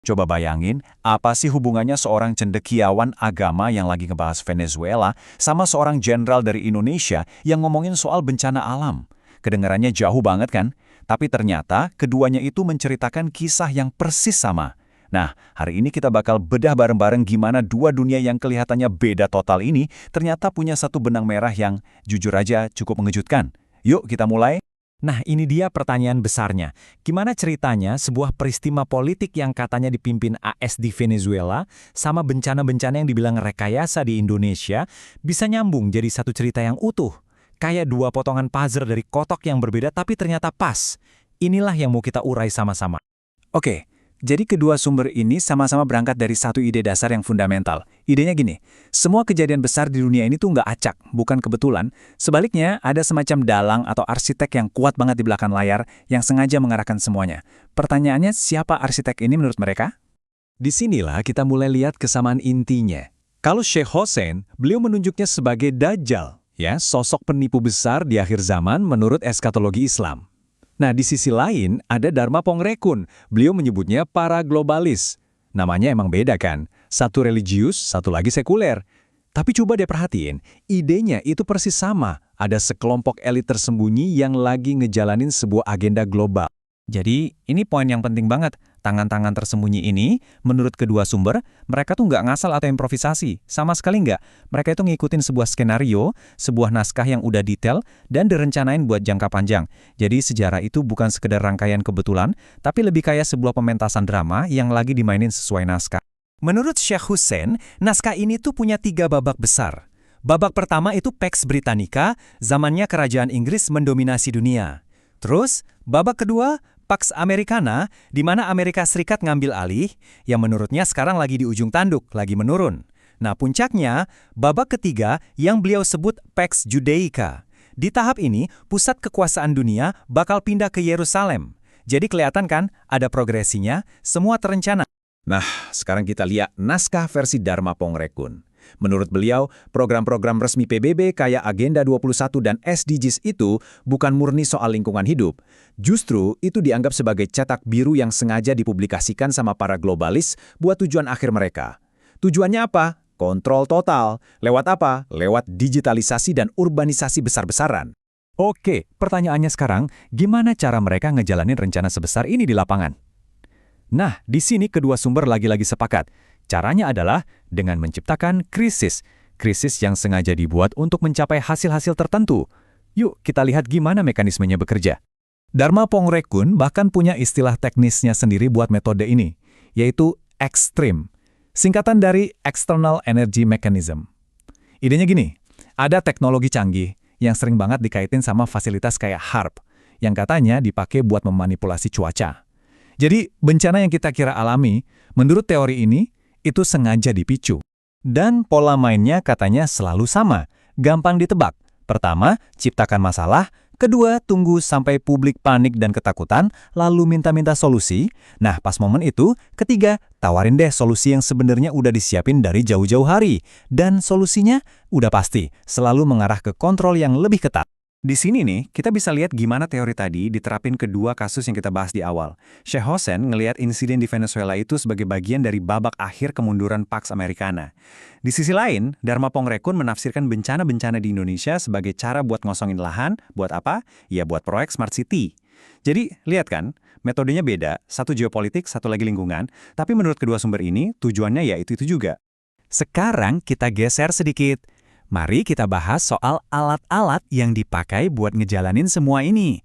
Coba bayangin, apa sih hubungannya seorang cendekiawan agama yang lagi ngebahas Venezuela sama seorang jenderal dari Indonesia yang ngomongin soal bencana alam? Kedengarannya jauh banget kan? Tapi ternyata keduanya itu menceritakan kisah yang persis sama. Nah, hari ini kita bakal bedah bareng-bareng gimana dua dunia yang kelihatannya beda total ini ternyata punya satu benang merah yang jujur aja cukup mengejutkan. Yuk kita mulai. Nah, ini dia pertanyaan besarnya. Gimana ceritanya sebuah peristiwa politik yang katanya dipimpin AS di Venezuela sama bencana-bencana yang dibilang rekayasa di Indonesia bisa nyambung jadi satu cerita yang utuh? Kayak dua potongan puzzle dari kotak yang berbeda tapi ternyata pas. Inilah yang mau kita urai sama-sama. Oke, jadi kedua sumber ini sama-sama berangkat dari satu ide dasar yang fundamental. Idenya gini, semua kejadian besar di dunia ini tuh nggak acak, bukan kebetulan. Sebaliknya, ada semacam dalang atau arsitek yang kuat banget di belakang layar yang sengaja mengarahkan semuanya. Pertanyaannya, siapa arsitek ini menurut mereka? Disinilah kita mulai lihat kesamaan intinya. Kalau Sheikh Hossein, beliau menunjuknya sebagai Dajjal, ya, sosok penipu besar di akhir zaman menurut eskatologi Islam. Nah, di sisi lain ada Dharma Pongrekun. Beliau menyebutnya para globalis. Namanya emang beda kan? Satu religius, satu lagi sekuler. Tapi coba deh perhatiin, idenya itu persis sama. Ada sekelompok elit tersembunyi yang lagi ngejalanin sebuah agenda global. Jadi, ini poin yang penting banget. Tangan-tangan tersembunyi ini, menurut kedua sumber, mereka tuh nggak ngasal atau improvisasi. Sama sekali nggak. Mereka itu ngikutin sebuah skenario, sebuah naskah yang udah detail, dan direncanain buat jangka panjang. Jadi, sejarah itu bukan sekedar rangkaian kebetulan, tapi lebih kayak sebuah pementasan drama yang lagi dimainin sesuai naskah. Menurut Sheikh Hussein, naskah ini tuh punya 3 babak besar. Babak pertama itu Pax Britannica, zamannya kerajaan Inggris mendominasi dunia. Terus, babak kedua, Pax Americana, di mana Amerika Serikat ngambil alih, yang menurutnya sekarang lagi di ujung tanduk, lagi menurun. Nah, puncaknya, babak ketiga yang beliau sebut Pax Judaica. Di tahap ini, pusat kekuasaan dunia bakal pindah ke Yerusalem. Jadi kelihatan kan, ada progresinya, semua terencana. Nah, sekarang kita lihat naskah versi Dharma Pongrekun. Menurut beliau, program-program resmi PBB kayak Agenda 21 dan SDGs itu bukan murni soal lingkungan hidup. Justru itu dianggap sebagai cetak biru yang sengaja dipublikasikan sama para globalis buat tujuan akhir mereka. Tujuannya apa? Kontrol total. Lewat apa? Lewat digitalisasi dan urbanisasi besar-besaran. Oke, pertanyaannya sekarang, gimana cara mereka ngejalanin rencana sebesar ini di lapangan? Nah, di sini kedua sumber lagi-lagi sepakat. Caranya adalah dengan menciptakan krisis. Krisis yang sengaja dibuat untuk mencapai hasil-hasil tertentu. Yuk, kita lihat gimana mekanismenya bekerja. Dharma Pongrekun bahkan punya istilah teknisnya sendiri buat metode ini, yaitu ekstrim. Singkatan dari External Energy Mechanism. Idenya gini, ada teknologi canggih yang sering banget dikaitin sama fasilitas kayak HARP, yang katanya dipakai buat memanipulasi cuaca. Jadi, bencana yang kita kira alami, menurut teori ini, itu sengaja dipicu. Dan pola mainnya katanya selalu sama, gampang ditebak. Pertama, ciptakan masalah. Kedua, tunggu sampai publik panik dan ketakutan, lalu minta-minta solusi. Nah, pas momen itu, ketiga, tawarin deh solusi yang sebenarnya udah disiapin dari jauh-jauh hari. Dan solusinya udah pasti, selalu mengarah ke kontrol yang lebih ketat. Di sini nih, kita bisa lihat gimana teori tadi diterapin ke dua kasus yang kita bahas di awal. Sheikh Hossein ngelihat insiden di Venezuela itu sebagai bagian dari babak akhir kemunduran Pax Americana. Di sisi lain, Dharma Pongrekun menafsirkan bencana-bencana di Indonesia sebagai cara buat ngosongin lahan, buat apa? Ya buat proyek Smart City. Jadi, lihat kan, metodenya beda, satu geopolitik, satu lagi lingkungan, tapi menurut kedua sumber ini, tujuannya ya itu juga. Sekarang kita geser sedikit. Mari kita bahas soal alat-alat yang dipakai buat ngejalanin semua ini.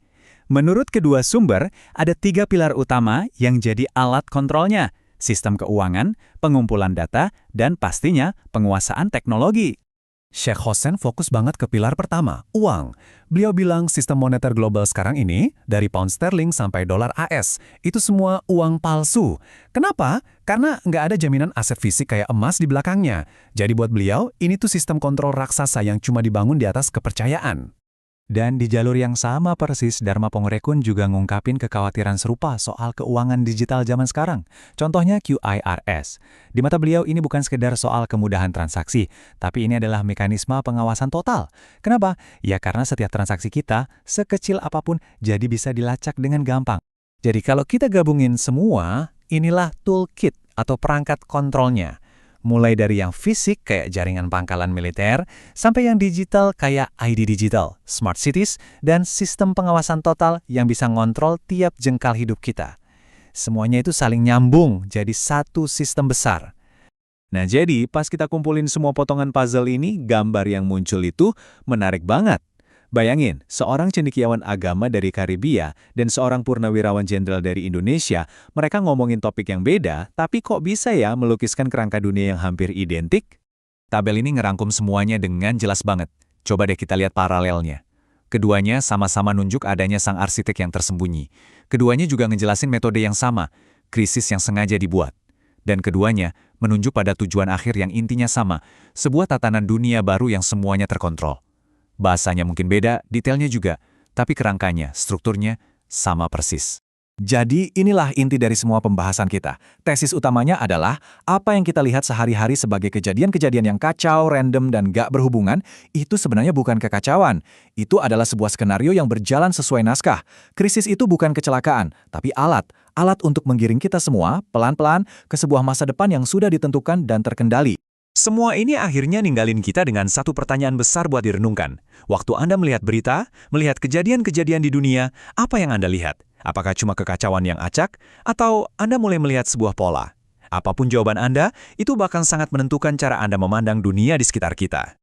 Menurut kedua sumber, ada 3 pilar utama yang jadi alat kontrolnya. Sistem keuangan, pengumpulan data, dan pastinya penguasaan teknologi. Sheikh Hossein fokus banget ke pilar pertama, uang. Beliau bilang sistem moneter global sekarang ini, dari pound sterling sampai dolar AS, itu semua uang palsu. Kenapa? Karena nggak ada jaminan aset fisik kayak emas di belakangnya. Jadi buat beliau, ini tuh sistem kontrol raksasa yang cuma dibangun di atas kepercayaan. Dan di jalur yang sama persis, Dharma Pongrekun juga ngungkapin kekhawatiran serupa soal keuangan digital zaman sekarang. Contohnya QIRS. Di mata beliau ini bukan sekedar soal kemudahan transaksi, tapi ini adalah mekanisme pengawasan total. Kenapa? Ya karena setiap transaksi kita, sekecil apapun, jadi bisa dilacak dengan gampang. Jadi kalau kita gabungin semua, Inilah toolkit atau perangkat kontrolnya. Mulai dari yang fisik kayak jaringan pangkalan militer, sampai yang digital kayak ID digital, smart cities, dan sistem pengawasan total yang bisa ngontrol tiap jengkal hidup kita. Semuanya itu saling nyambung jadi satu sistem besar. Nah jadi, pas kita kumpulin semua potongan puzzle ini, gambar yang muncul itu menarik banget. Bayangin, seorang cendekiawan agama dari Karibia dan seorang purnawirawan jenderal dari Indonesia, mereka ngomongin topik yang beda, tapi kok bisa ya melukiskan kerangka dunia yang hampir identik? Tabel ini ngerangkum semuanya dengan jelas banget. Coba deh kita lihat paralelnya. Keduanya sama-sama nunjuk adanya sang arsitek yang tersembunyi. Keduanya juga ngejelasin metode yang sama, krisis yang sengaja dibuat. Dan keduanya menunjuk pada tujuan akhir yang intinya sama, sebuah tatanan dunia baru yang semuanya terkontrol. Bahasanya mungkin beda, detailnya juga, tapi kerangkanya, strukturnya, sama persis. Jadi inilah inti dari semua pembahasan kita. Tesis utamanya adalah apa yang kita lihat sehari-hari sebagai kejadian-kejadian yang kacau, random, dan gak berhubungan, itu sebenarnya bukan kekacauan. Itu adalah sebuah skenario yang berjalan sesuai naskah. Krisis itu bukan kecelakaan, tapi alat untuk menggiring kita semua, pelan-pelan, ke sebuah masa depan yang sudah ditentukan dan terkendali. Semua ini akhirnya ninggalin kita dengan satu pertanyaan besar buat direnungkan. Waktu Anda melihat berita, melihat kejadian-kejadian di dunia, apa yang Anda lihat? Apakah cuma kekacauan yang acak? Atau Anda mulai melihat sebuah pola? Apapun jawaban Anda, itu bahkan sangat menentukan cara Anda memandang dunia di sekitar kita.